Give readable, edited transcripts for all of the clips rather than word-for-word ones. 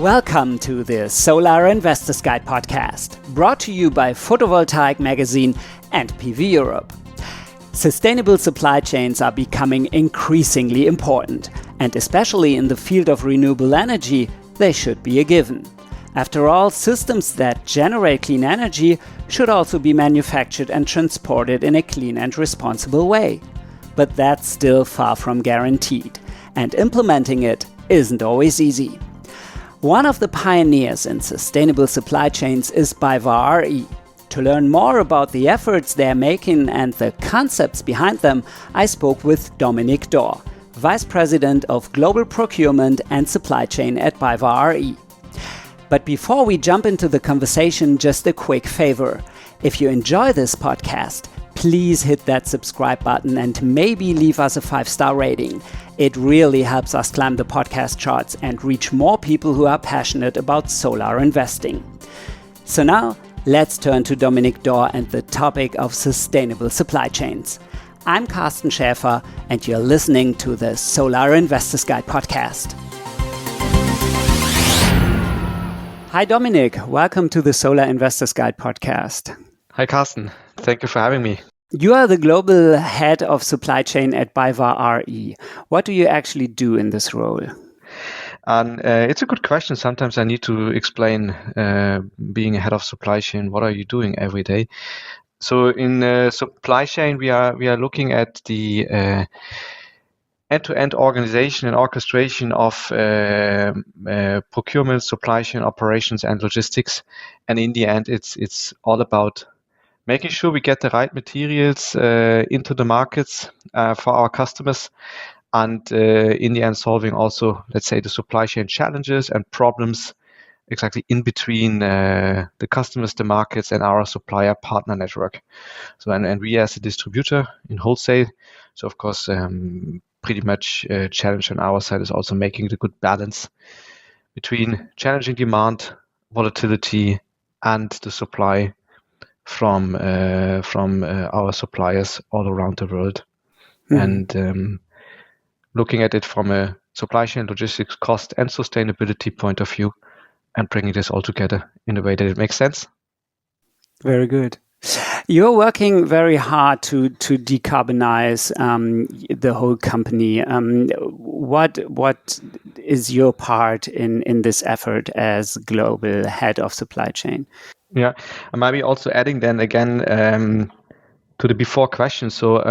Welcome to the Solar Investors Guide podcast, brought to you by Photovoltaic Magazine and PV Europe. Sustainable supply chains are becoming increasingly important, and especially in the field of renewable energy, they should be a given. After all, systems that generate clean energy should also be manufactured and transported in a clean and responsible way. But that's still far from guaranteed, and implementing it isn't always easy. One of the pioneers in sustainable supply chains is BayWa RE. To learn more about the efforts they're making and the concepts behind them, I spoke with Dominik Dohr, Vice President of Global Procurement and Supply Chain at BayWa RE. But before we jump into the conversation, just a quick favor. If you enjoy this podcast, please hit that subscribe button and maybe leave us a 5-star rating. It really helps us climb the podcast charts and reach more people who are passionate about solar investing. So now, let's turn to Dominik Dohr and the topic of sustainable supply chains. I'm Carsten Schäfer, and you're listening to the Solar Investors Guide podcast. Hi Dominik, welcome to the Solar Investors Guide podcast. Hi Carsten, thank you for having me. You are the global head of supply chain at BayWa RE. What do you actually do in this role? It's a good question. Sometimes I need to explain being a head of supply chain. What are you doing every day? So in supply chain, we are looking at the end-to-end organization and orchestration of procurement, supply chain operations, and logistics. And in the end, it's all about making sure we get the right materials into the markets for our customers, and in the end solving also, let's say, the supply chain challenges and problems exactly in between the customers, the markets, and our supplier partner network. So and we as a distributor in wholesale, so of course pretty much challenge on our side is also making the good balance between challenging demand, volatility, and the supply from our suppliers all around the world. And looking at it from a supply chain, logistics, cost, and sustainability point of view, and bringing this all together in a way that it makes sense. Very good. You're working very hard to decarbonize the whole company. What is your part in this effort as global head of supply chain? Yeah, and maybe also adding then again to the before question. So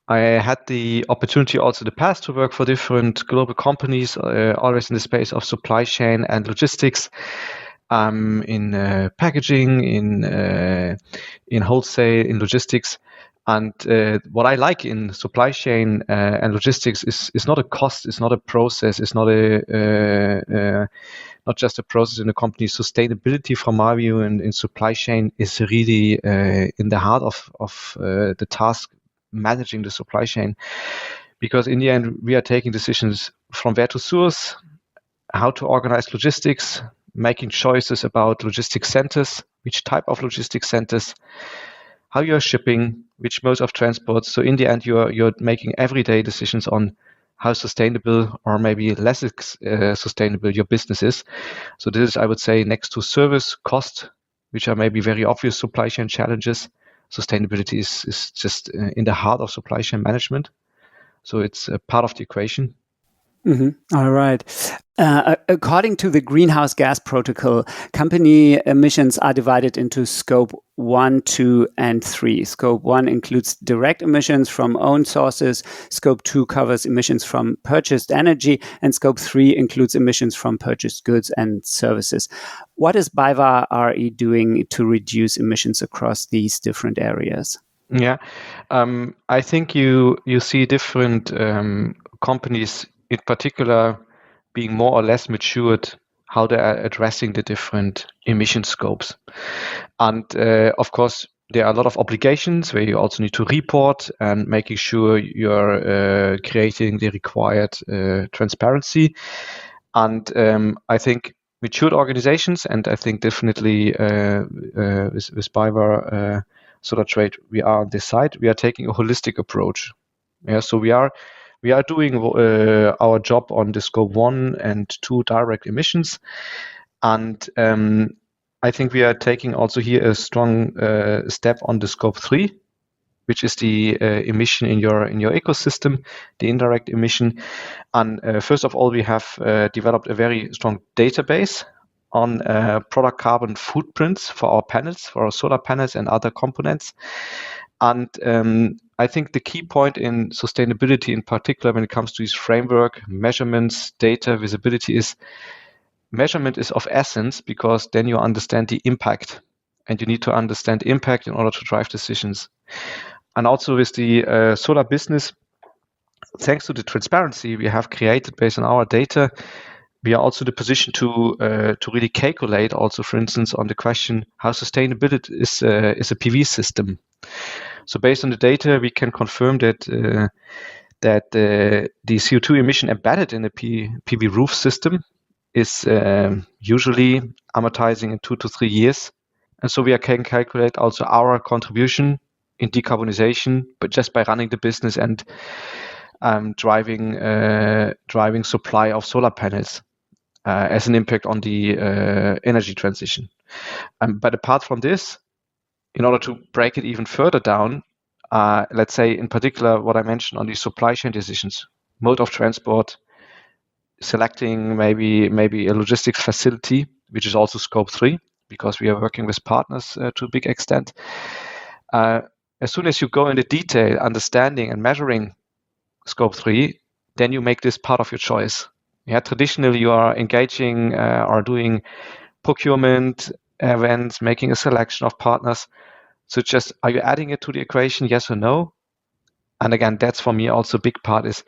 I had the opportunity also in the past to work for different global companies, always in the space of supply chain and logistics, in packaging, in wholesale, in logistics. And what I like in supply chain and logistics is not a cost, it's not a process, it's not not just a process in a company. Sustainability, from my view, in supply chain is really in the heart of the task managing the supply chain, because in the end we are taking decisions from where to source, how to organize logistics, making choices about logistics centers, which type of logistics centers, how you are shipping, which modes of transport. So in the end, you're making everyday decisions on how sustainable or maybe less sustainable your business is. So this is, I would say, next to service, cost, which are maybe very obvious supply chain challenges, sustainability is just in the heart of supply chain management. So it's a part of the equation. Mm-hmm. All right. According to the Greenhouse Gas Protocol, company emissions are divided into Scope 1, 2, and 3. Scope 1 includes direct emissions from own sources. Scope 2 covers emissions from purchased energy. And Scope 3 includes emissions from purchased goods and services. What is BayWa RE doing to reduce emissions across these different areas? Yeah, I think you see different companies in particular being more or less matured, how they are addressing the different emission scopes. And of course, there are a lot of obligations where you also need to report and making sure you're creating the required transparency. And I think matured organizations, and I think definitely with BayWa Solar Trade, we are on this side, we are taking a holistic approach. Yeah, so we are we are doing our job on the scope 1 and 2 direct emissions. And I think we are taking also here a strong step on the scope 3, which is the emission in your ecosystem, the indirect emission. And first of all, we have developed a very strong database on product carbon footprints for our panels, for our solar panels and other components. And I think the key point in sustainability, in particular when it comes to this framework, measurements, data, visibility, is measurement is of essence, because then you understand the impact, and you need to understand impact in order to drive decisions. And also with the solar business, thanks to the transparency we have created based on our data, we are also in the position to really calculate also, for instance, on the question how sustainable it is a PV system. So based on the data, we can confirm that the CO2 emission embedded in a PV roof system is usually amortizing in 2 to 3 years. And so we can calculate also our contribution in decarbonization, but just by running the business and driving supply of solar panels as an impact on the energy transition. But apart from this, in order to break it even further down, let's say in particular what I mentioned on the supply chain decisions, mode of transport, selecting maybe a logistics facility, which is also scope 3, because we are working with partners to a big extent. As soon as you go into detail, understanding and measuring scope 3, then you make this part of your choice. Yeah, traditionally you are engaging or doing procurement events, making a selection of partners. So just, are you adding it to the equation, yes or no? And again, that's for me also a big part, is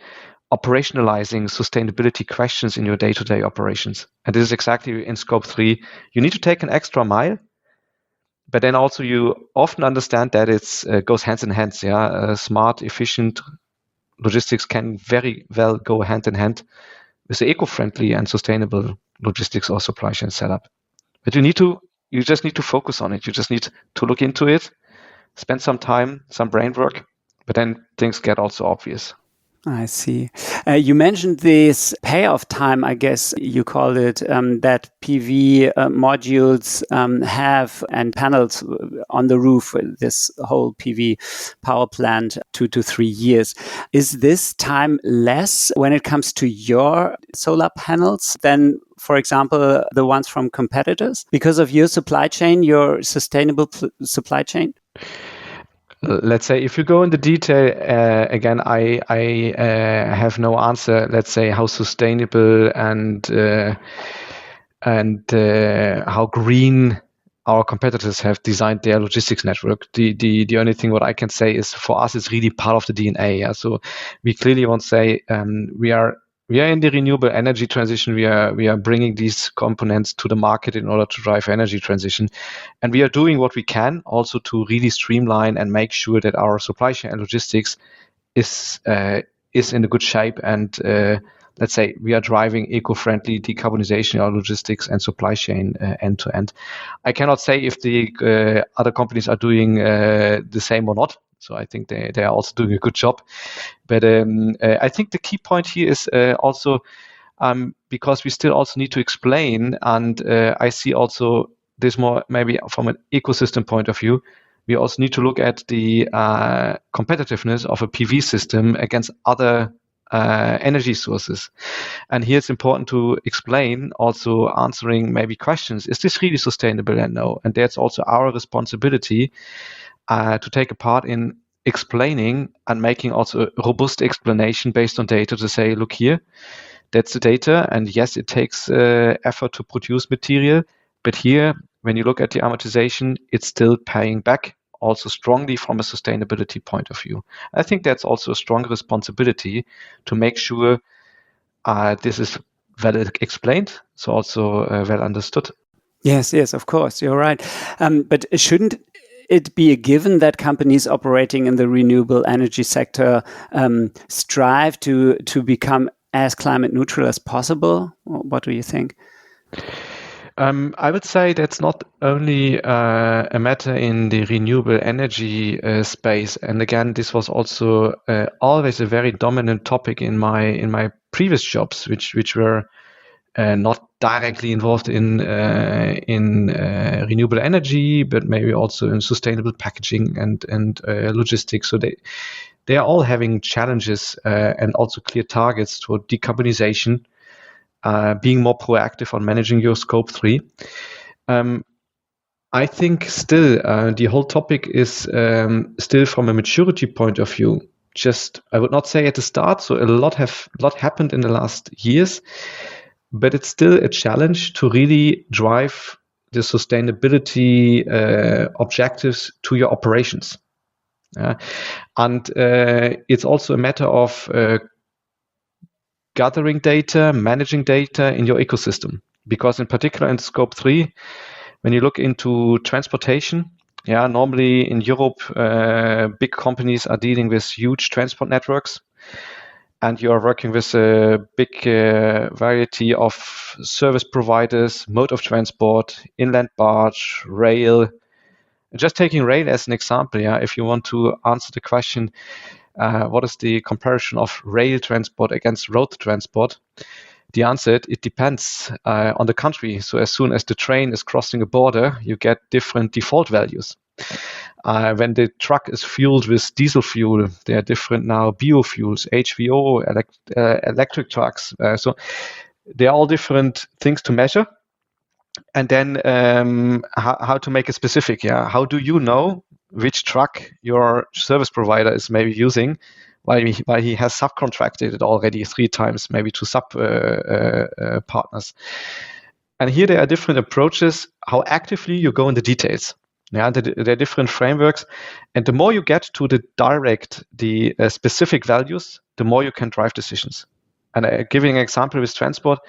operationalizing sustainability questions in your day-to-day operations. And this is exactly in scope 3. You need to take an extra mile, but then also you often understand that it's goes hands in hand. Yeah, smart, efficient logistics can very well go hand in hand with the eco-friendly and sustainable logistics or supply chain setup. But you just need to focus on it. You just need to look into it, spend some time, some brain work, but then things get also obvious. I see. You mentioned this payoff time, I guess you called it, that PV modules have, and panels on the roof, this whole PV power plant, 2 to 3 years. Is this time less when it comes to your solar panels than, for example, the ones from competitors, because of your supply chain, your sustainable supply chain? Let's say if you go into detail, again, I have no answer. Let's say how sustainable and how green our competitors have designed their logistics network. The only thing what I can say is, for us, it's really part of the DNA. Yeah? So we clearly want to say we are in the renewable energy transition. We are bringing these components to the market in order to drive energy transition, and we are doing what we can also to really streamline and make sure that our supply chain and logistics is in a good shape. And let's say we are driving eco-friendly decarbonization of our logistics and supply chain end to end. I cannot say if the other companies are doing the same or not. So I think they are also doing a good job. But I think the key point here is also because we still also need to explain, and I see also this more maybe from an ecosystem point of view, we also need to look at the competitiveness of a PV system against other energy sources. And here it's important to explain, also answering maybe questions, is this really sustainable? And no. And that's also our responsibility to take a part in explaining and making also a robust explanation based on data to say, look here, that's the data. And yes, it takes effort to produce material. But here, when you look at the amortization, it's still paying back also strongly from a sustainability point of view. I think that's also a strong responsibility to make sure this is well explained, so also well understood. Yes, of course, you're right. But shouldn't it be a given that companies operating in the renewable energy sector strive to become as climate neutral as possible? What do you think? I would say that's not only a matter in the renewable energy space. And again, this was also always a very dominant topic in my previous jobs, which were not directly involved in renewable energy, but maybe also in sustainable packaging and logistics. So they are all having challenges and also clear targets toward decarbonization. Being more proactive on managing your scope 3. I think still the whole topic is still from a maturity point of view. Just I would not say at the start. So a lot happened in the last years, but it's still a challenge to really drive the sustainability objectives to your operations. And it's also a matter of gathering data, managing data in your ecosystem. Because in particular in scope 3, when you look into transportation, normally in Europe, big companies are dealing with huge transport networks, and you are working with a big variety of service providers, mode of transport, inland barge, rail. Just taking rail as an example, if you want to answer the question, what is the comparison of rail transport against road transport? The answer, it depends on the country. So as soon as the train is crossing a border, you get different default values. When the truck is fueled with diesel fuel, there are different now biofuels, HVO, electric trucks. So they are all different things to measure. And then how to make it specific. How do you know which truck your service provider is maybe using, while he has subcontracted it already 3 times, maybe to sub partners. And here there are different approaches, how actively you go in the details. There are different frameworks. And the more you get to the specific values, the more you can drive decisions. And giving an example with transport.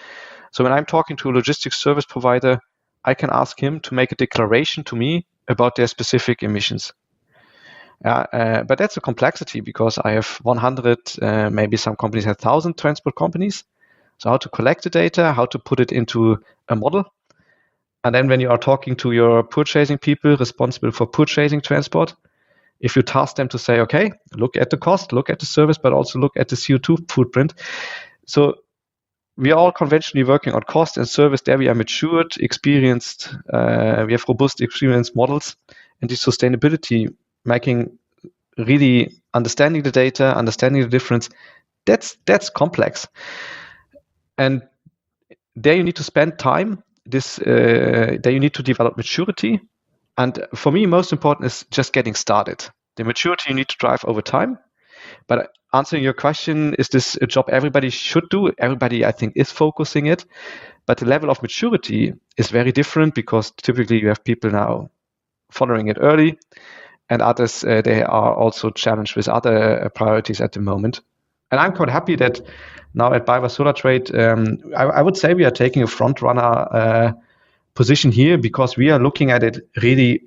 So when I'm talking to a logistics service provider, I can ask him to make a declaration to me about their specific emissions. But that's a complexity because I have 100, maybe some companies have 1,000 transport companies. So how to collect the data, how to put it into a model. And then when you are talking to your purchasing people responsible for purchasing transport, if you task them to say, okay, look at the cost, look at the service, but also look at the CO2 footprint. So we are all conventionally working on cost and service. There we are matured, experienced. We have robust, experienced models. And the sustainability, making really understanding the data, understanding the difference, that's complex. And there you need to spend time. There you need to develop maturity. And for me, most important is just getting started. The maturity you need to drive over time. But answering your question, is this a job everybody should do? Everybody, I think, is focusing it. But the level of maturity is very different because typically you have people now following it early, and others, they are also challenged with other priorities at the moment. And I'm quite happy that now at BayWa Solar Trade, I would say we are taking a front runner position here because we are looking at it really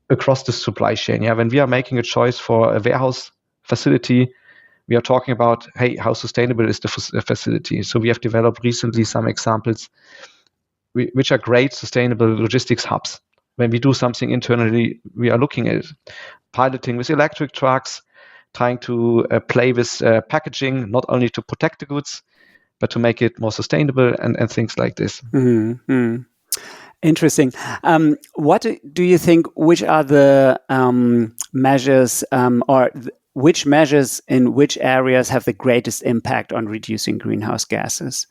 across the supply chain. When we are making a choice for a warehouse facility, we are talking about, hey, how sustainable is the facility? So we have developed recently some examples which are great sustainable logistics hubs. When we do something internally, we are looking at it, piloting with electric trucks, trying to play with packaging, not only to protect the goods, but to make it more sustainable and things like this. Mm-hmm. Interesting. What do you think, which are the measures which measures in which areas have the greatest impact on reducing greenhouse gases?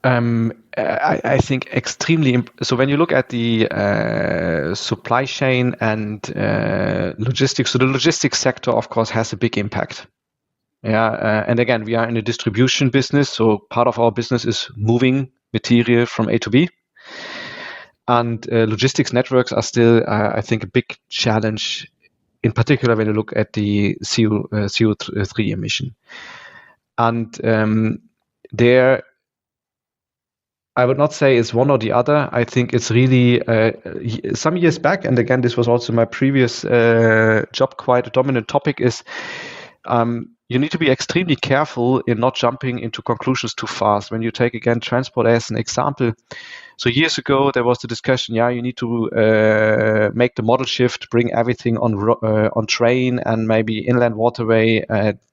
I think extremely. So when you look at the supply chain and logistics, so the logistics sector, of course, has a big impact. And again, we are in a distribution business, so part of our business is moving material from A to B. And logistics networks are still, I think, a big challenge, in particular when you look at the CO3 emission. And there, I would not say it's one or the other. I think it's really some years back, and again, this was also my previous job, quite a dominant topic, is you need to be extremely careful in not jumping into conclusions too fast. When you take, again, transport as an example, So years ago, there was the discussion, you need to make the model shift, bring everything on train and maybe inland waterway.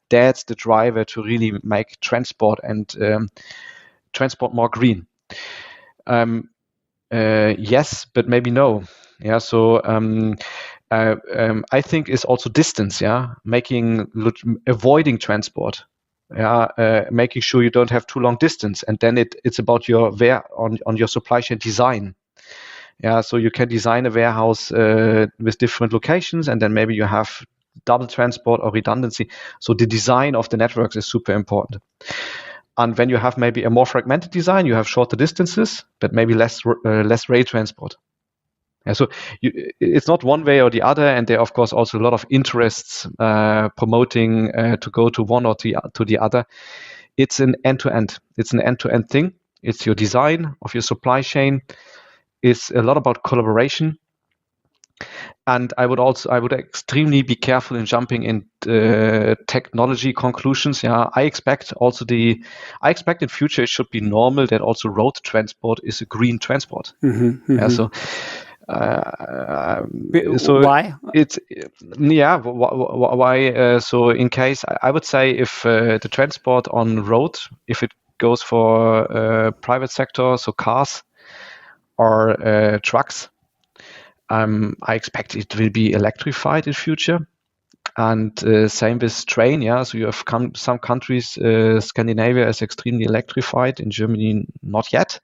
That's the driver to really make transport and transport more green. Yes, but maybe no. Yeah, so I think it's also distance. Yeah, avoiding transport. Yeah, making sure you don't have too long distance, and then it's about your on your supply chain design. Yeah, so you can design a warehouse with different locations, and then maybe you have double transport or redundancy. So the design of the networks is super important. And when you have maybe a more fragmented design, you have shorter distances, but maybe less rail transport. Yeah, so it's not one way or the other, and there are of course also a lot of interests promoting to go to one or to the other. It's an end-to-end. It's an end-to-end thing. It's your design of your supply chain. It's a lot about collaboration. And I would extremely be careful in jumping in technology conclusions. Yeah, I expect in future it should be normal that also road transport is a green transport. Yeah, so why? It's why? So in case I would say if the transport on road, if it goes for private sector, so cars or trucks, I expect it will be electrified in future. And same with train. Yeah, so you have some countries, Scandinavia is extremely electrified. In Germany, not yet.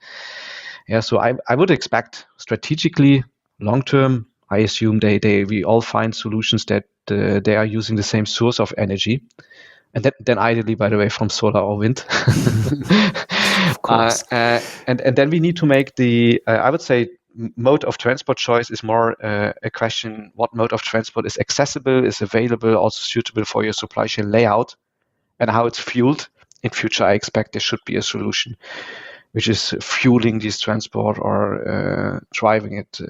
Yeah, so I would expect strategically, long term, I assume we all find solutions that they are using the same source of energy, and then ideally, by the way, from solar or wind. Of course. And then we need to make I would say, mode of transport choice is more a question: what mode of transport is accessible, is available, also suitable for your supply chain layout, and how it's fueled. In future, I expect there should be a solution which is fueling this transport or driving it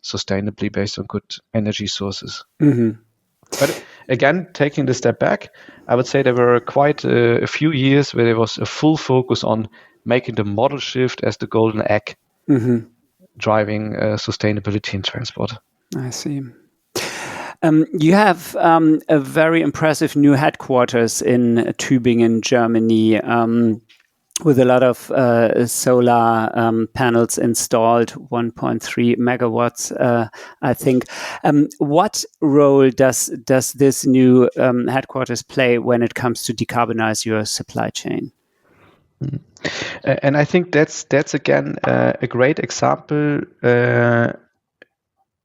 sustainably based on good energy sources. Mm-hmm. But again, taking the step back, I would say there were quite a few years where there was a full focus on making the model shift as the golden egg, driving sustainability in transport. I see. You have a very impressive new headquarters in Tübingen, Germany, with a lot of solar panels installed, 1.3 megawatts, I think. What role does this new headquarters play when it comes to decarbonize your supply chain? And I think that's again a great example,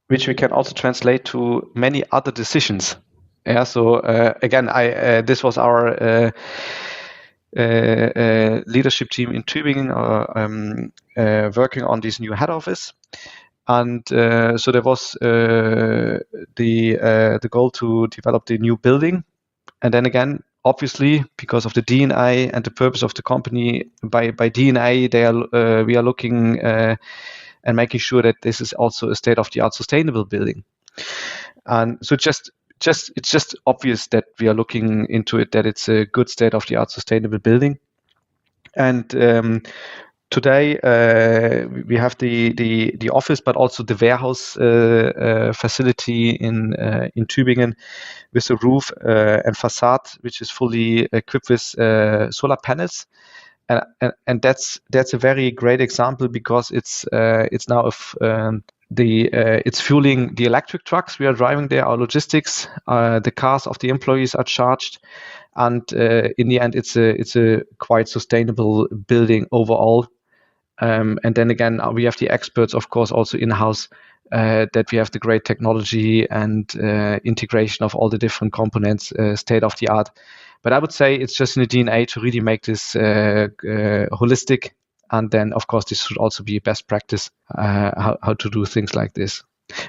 which we can also translate to many other decisions. Yeah. So again, this was our leadership team in Tübingen working on this new head office, and so there was the goal to develop the new building, and then again, obviously, because of the DNA and the purpose of the company, by DNA, we are looking and making sure that this is also a state-of-the-art sustainable building. And so it's just obvious that we are looking into it, that it's a good state-of-the-art sustainable building. And today we have the office, but also the warehouse facility in Tübingen, with a roof and facade which is fully equipped with solar panels. And that's a very great example, because it's now it's fueling the electric trucks we are driving there, our logistics. The cars of the employees are charged, and in the end, it's a quite sustainable building overall. And then again, we have the experts, of course, also in-house, that we have the great technology and integration of all the different components, state of the art. But I would say it's just in the DNA to really make this holistic. And then, of course, this should also be a best practice, how to do things like this.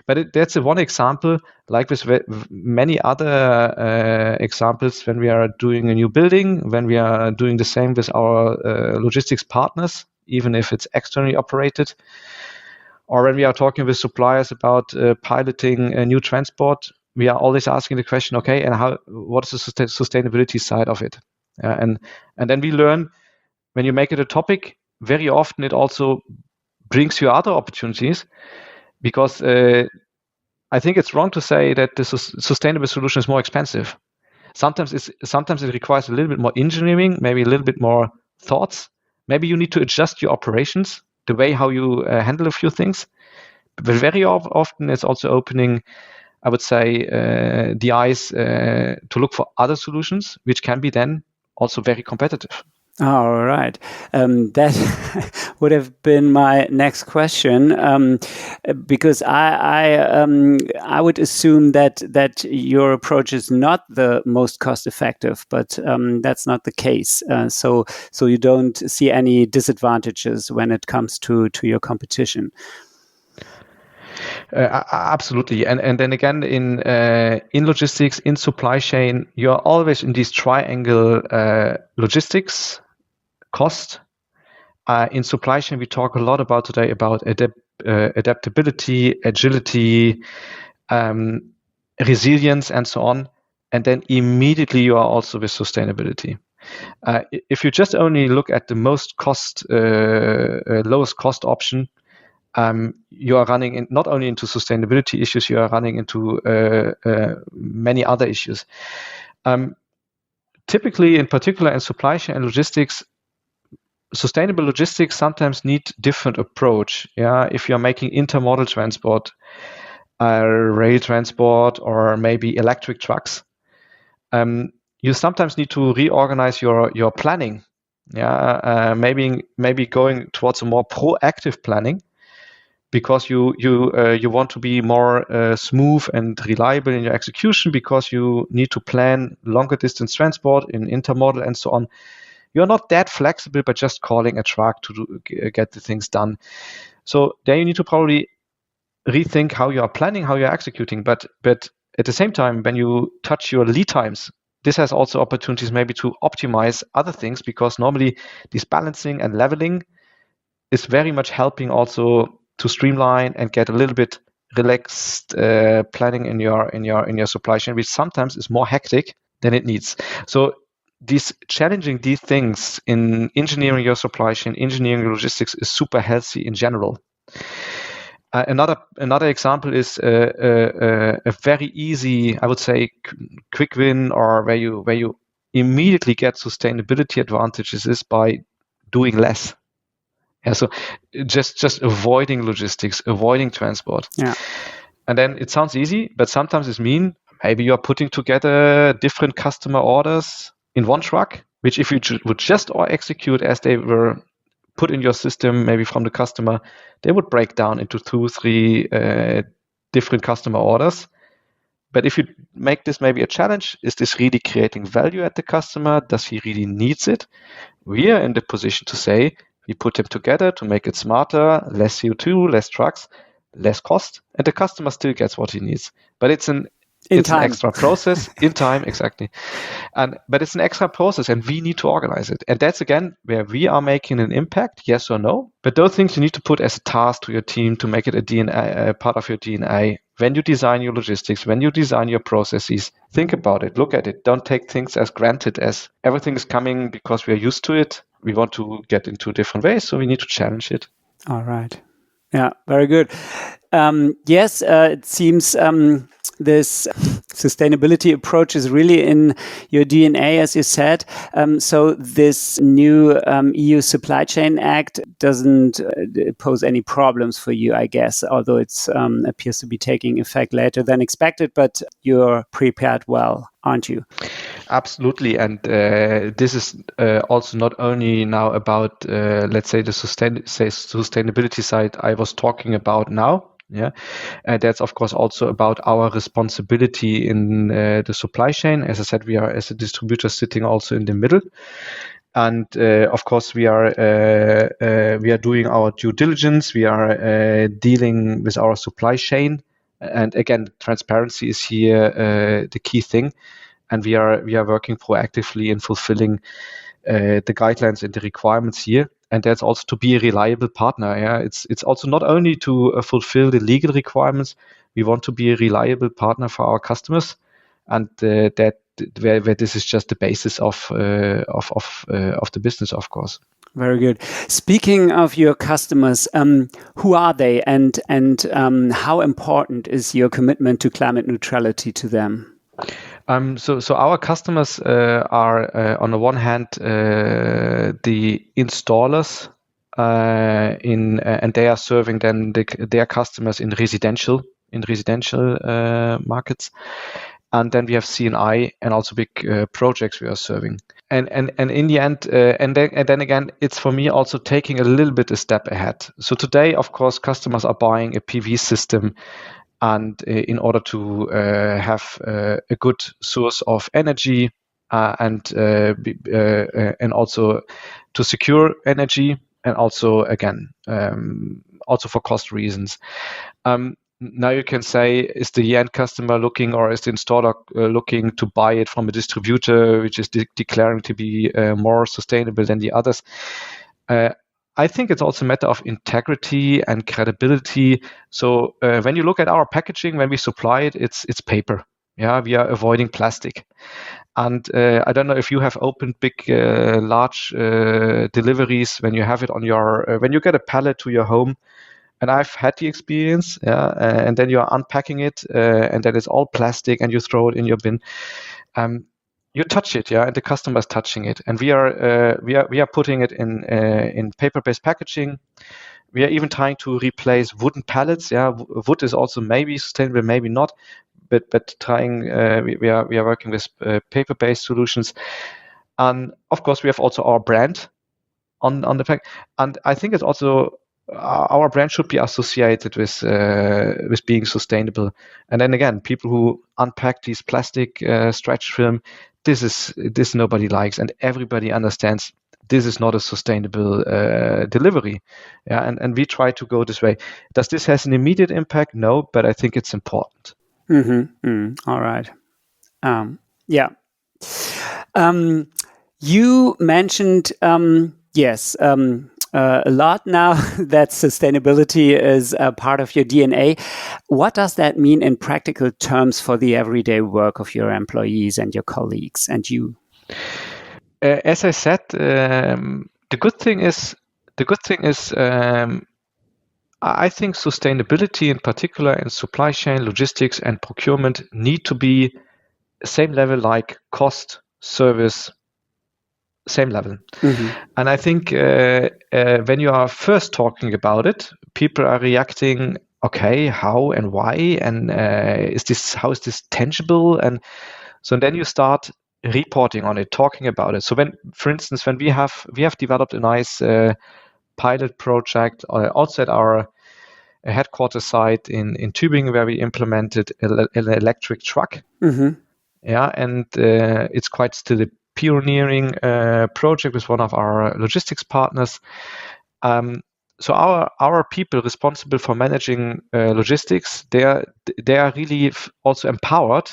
But that's one example, like with many other examples, when we are doing a new building, when we are doing the same with our logistics partners, even if it's externally operated, or when we are talking with suppliers about piloting a new transport, we are always asking the question, okay, and what is the sustainability side of it? And then we learn, when you make it a topic, very often it also brings you other opportunities, because I think it's wrong to say that the sustainable solution is more expensive. Sometimes it requires a little bit more engineering, maybe a little bit more thoughts. Maybe you need to adjust your operations, the way how you handle a few things. But very often it's also opening, I would say, the eyes to look for other solutions, which can be then also very competitive. All right. That would have been my next question, because I would assume that your approach is not the most cost effective, but that's not the case. So you don't see any disadvantages when it comes to your competition. Absolutely, and then again in logistics, in supply chain, you're always in these triangle logistics, cost. In supply chain, we talk a lot about today about adaptability, agility, resilience, and so on. And then immediately you are also with sustainability. If you just only look at the most lowest cost option, you are running not only into sustainability issues, you are running into many other issues. Typically, in particular in supply chain and logistics, sustainable logistics sometimes need different approach. Yeah, if you're making intermodal transport, rail transport, or maybe electric trucks, you sometimes need to reorganize your planning. Yeah, maybe going towards a more proactive planning, because you want to be more smooth and reliable in your execution, because you need to plan longer distance transport in intermodal and so on. You're not that flexible by just calling a truck to get the things done. So there you need to probably rethink how you are planning, how you're executing. But at the same time, when you touch your lead times, this has also opportunities maybe to optimize other things, because normally this balancing and leveling is very much helping also to streamline and get a little bit relaxed planning in your supply chain, which sometimes is more hectic than it needs. So challenging these things in engineering your supply chain, engineering logistics, is super healthy in general. Another example is a very easy, I would say, quick win, or where you immediately get sustainability advantages, is by doing less. Yeah, so just avoiding logistics, avoiding transport. Yeah. And then it sounds easy, but sometimes it means maybe you're putting together different customer orders in one truck, which if you would just execute as they were put in your system, maybe from the customer, they would break down into 2-3 different customer orders. But if you make this maybe a challenge, is this really creating value at the customer? Does he really needs it? We are in the position to say, we put them together to make it smarter, less CO2, less trucks, less cost, and the customer still gets what he needs. But it's an extra process in time, exactly. But it's an extra process, and we need to organize it. And that's again where we are making an impact, yes or no. But those things you need to put as a task to your team to make it a part of your DNA. When you design your logistics, when you design your processes, think about it, look at it. Don't take things as granted, as everything is coming because we are used to it. We want to get into different ways, so we need to challenge it. All right. Yeah, very good. Yes, it seems this sustainability approach is really in your DNA, as you said. So this new EU Supply Chain Act doesn't pose any problems for you, I guess, although it appears to be taking effect later than expected, but you're prepared well, aren't you? Absolutely. And this is also not only now about, let's say, the sustainability side I was talking about now. Yeah, that's of course also about our responsibility in the supply chain. As I said, we are as a distributor sitting also in the middle, and of course we are doing our due diligence. We are dealing with our supply chain, and again, transparency is here the key thing, and we are working proactively in fulfilling the guidelines and the requirements here. And that's also to be a reliable partner. Yeah, it's also not only to fulfill the legal requirements. We want to be a reliable partner for our customers, and that where this is just the basis of the business, of course. Very good. Speaking of your customers, who are they, and how important is your commitment to climate neutrality to them? So our customers are on the one hand the installers and they are serving then their customers in residential markets, and then we have C&I and also big projects we are serving. And in the end, and then again, it's for me also taking a little bit a step ahead. So today, of course, customers are buying a PV system, and in order to have a good source of energy and also to secure energy, and also again also for cost reasons. Now you can say, is the end customer looking, or is the installer looking to buy it from a distributor which is declaring to be more sustainable than the others? I think it's also a matter of integrity and credibility. So when you look at our packaging, when we supply it, it's paper. Yeah, we are avoiding plastic. And I don't know if you have opened big, large deliveries when you have it on your when you get a pallet to your home. And I've had the experience, and then you're unpacking it, and then it's all plastic, and you throw it in your bin. You touch it, and the customer is touching it, and we are putting it in paper-based packaging. We are even trying to replace wooden pallets. Wood is also maybe sustainable, maybe not, but trying. We are working with paper-based solutions, and of course we have also our brand on the pack, and I think it's also. Our brand should be associated with being sustainable. And then again, people who unpack these plastic stretch film, this nobody likes, and everybody understands this is not a sustainable delivery. And we try to go this way. Does this have an immediate impact? No, but I think it's important. All right. You mentioned a lot now that sustainability is a part of your DNA. What does that mean in practical terms for the everyday work of your employees and your colleagues and you? As I said, the good thing is, I think sustainability in particular in supply chain, logistics, and procurement need to be same level like cost, service, same level. And I think when you are first talking about it, people are reacting, okay, how and why, and how is this tangible? And so then you start reporting on it, talking about it. So when, for instance, when we have developed a nice pilot project also at our headquarters site in Tübingen, where we implemented an electric truck. And it's quite still a pioneering project with one of our logistics partners. So our people responsible for managing logistics, they are really also empowered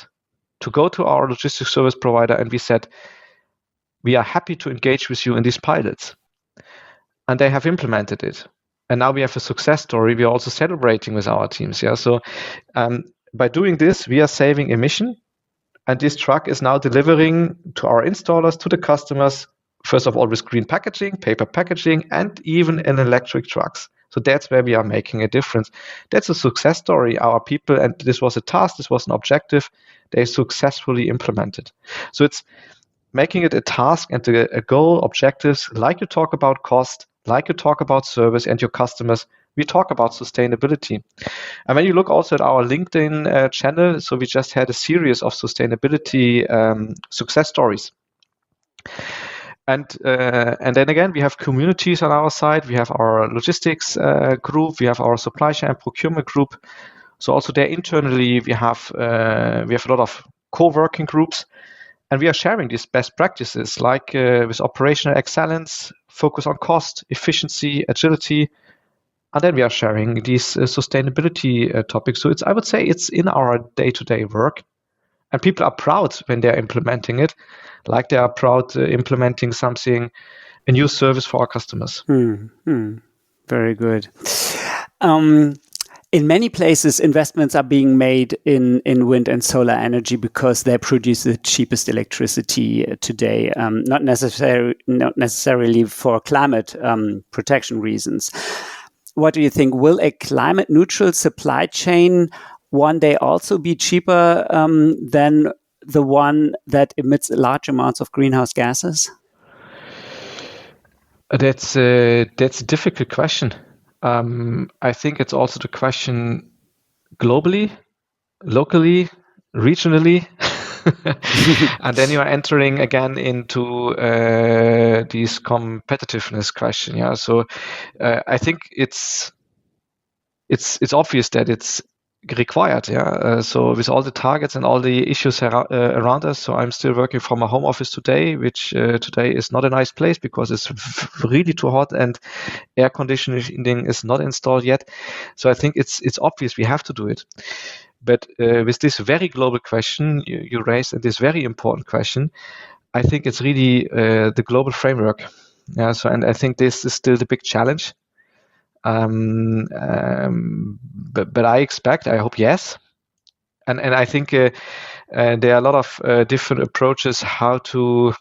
to go to our logistics service provider, and we said, we are happy to engage with you in these pilots. And they have implemented it. And now we have a success story. We are also celebrating with our teams. So by doing this, we are saving emission. And this truck is now delivering to our installers, to the customers, first of all, with green packaging, paper packaging, and even in electric trucks. So that's where we are making a difference. That's a success story. Our people, and this was a task, this was an objective, they successfully implemented. So it's making it a task and a goal, objectives, like you talk about cost, like you talk about service and your customers, we talk about sustainability. And when you look also at our LinkedIn channel, so we just had a series of sustainability success stories. And then again, we have communities on our side. We have our logistics group. We have our supply chain and procurement group. So also there internally, we have a lot of co-working groups. And we are sharing these best practices, like with operational excellence, focus on cost, efficiency, agility. And then we are sharing these sustainability topics. So I would say it's in our day-to-day work. And people are proud when they're implementing it, like they are proud implementing something, a new service for our customers. Very good. In many places, investments are being made in wind and solar energy because they produce the cheapest electricity today, not necessarily for climate protection reasons. What do you think? Will a climate neutral supply chain one day also be cheaper than the one that emits large amounts of greenhouse gases? That's a difficult question. I think it's also the question globally, locally, regionally. And then you are entering again into this competitiveness question. Yeah. So I think it's obvious that it's required. Yeah. So with all the targets and all the issues around us, so I'm still working from a home office today, which today is not a nice place because it's really too hot and air conditioning is not installed yet. So I think it's obvious we have to do it. But with this very global question you raised, and this very important question, I think it's really the global framework. Yeah. So, and I think this is still the big challenge. But I hope yes, and I think there are a lot of different approaches how to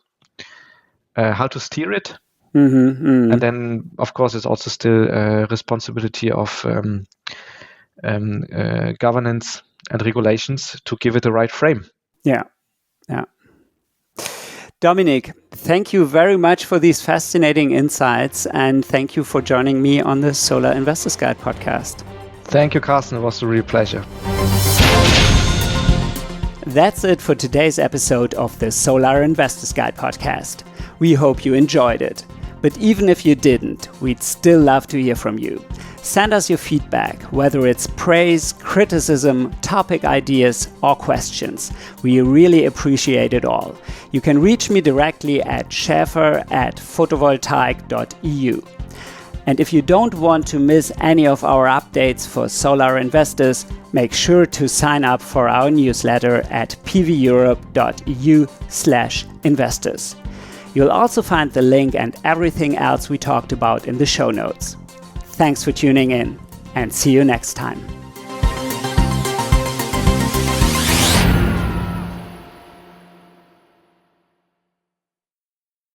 steer it, and then of course it's also still a responsibility of governance and regulations to give it the right frame. Yeah. Dominik, thank you very much for these fascinating insights, and thank you for joining me on the Solar Investors Guide podcast. Thank you, Carsten. It was a real pleasure. That's it for today's episode of the Solar Investors Guide podcast. We hope you enjoyed it. But even if you didn't, we'd still love to hear from you. Send us your feedback, whether it's praise, criticism, topic ideas, or questions. We really appreciate it all. You can reach me directly at schäfer@photovoltaic.eu. And if you don't want to miss any of our updates for solar investors, make sure to sign up for our newsletter at pveurope.eu/investors. You'll also find the link and everything else we talked about in the show notes. Thanks for tuning in, and see you next time.